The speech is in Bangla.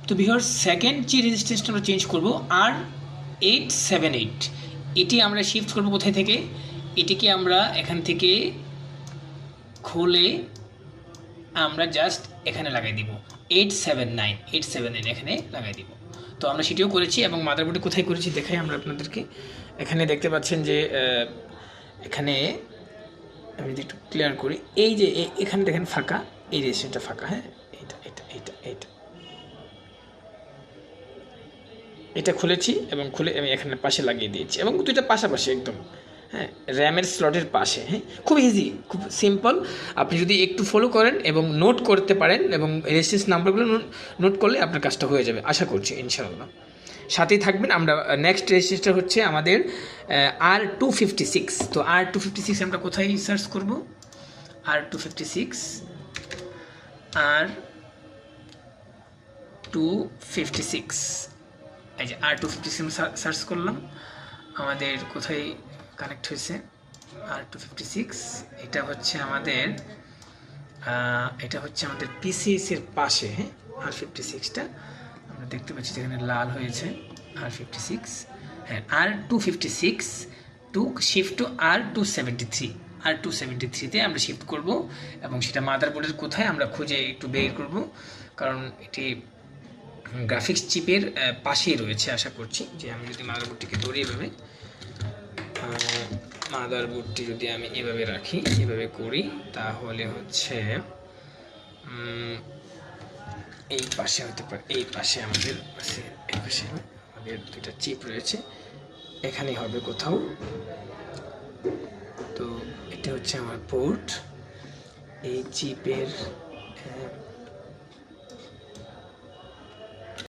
তো ভিউয়ার্স সেকেন্ড যে রেজিস্ট্যান্সটা আমরা চেঞ্জ করব R878, এটি আমরা শিফট করব কোথায় থেকে, এটিকে আমরা এখান থেকে খুলে আমরা জাস্ট এখানে লাগাই দিব 879 এখানে লাগাই দিব। তো আমরা সেটিও করেছি এবং মাদারবোর্ডে কোথায় করেছি দেখাই আমরা আপনাদেরকে। এখানে দেখতে পাচ্ছেন যে এখানে আমি যদি একটু ক্লিয়ার করি, এই যে এখানে দেখেন ফাঁকা, এই রেজিস্ট্রেশনটা ফাঁকা, হ্যাঁ এটা খুলেছি এবং খুলে আমি এখানে পাশে লাগিয়ে দিয়েছি এবং দুইটা পাশাপাশি একদম, হ্যাঁ, র্যামের স্লটের পাশে। হ্যাঁ, খুব ইজি, খুব সিম্পল। আপনি যদি একটু ফলো করেন এবং নোট করতে পারেন এবং রেজিস্ট্রেন্স নাম্বারগুলো নোট করলে আপনার কাজটা হয়ে যাবে আশা করছি ইনশাআল্লাহ। সাথেই থাকবেন। আমরা নেক্সট রেজিস্ট্রেশনটা হচ্ছে আমাদের R256। তো R256 আমরা কোথায় সার্চ করব, R256 এই যে R256 সার্চ করলাম, আমাদের কোথায় কানেক্ট হয়েছে R256। এটা হচ্ছে আমাদের PCS এর পাশে। হ্যাঁ, R56টা আমরা দেখতে পাচ্ছি যেখানে লাল হয়েছে R56। হ্যাঁ, R256 টু শিফট টু R273তে আমরা শিফট করব এবং সেটা মাদারবোর্ডের কোথায় আমরা খুঁজে একটু বের করব, কারণ এটি গ্রাফিক্স চিপের পাশেই রয়েছে আশা করছি। যে আমি যদি মাদারবোর্ডটিকে ধরি এভাবে, মাদারবোর্ডটি যদি আমি এভাবে রাখি, এভাবে করি, তাহলে হচ্ছে এই পাশে হতে পারে, এই পাশে আমাদের দুইটা চিপ রয়েছে, এখানেই হবে কোথাও। তো এটা হচ্ছে আমার পোর্ট, এই চিপের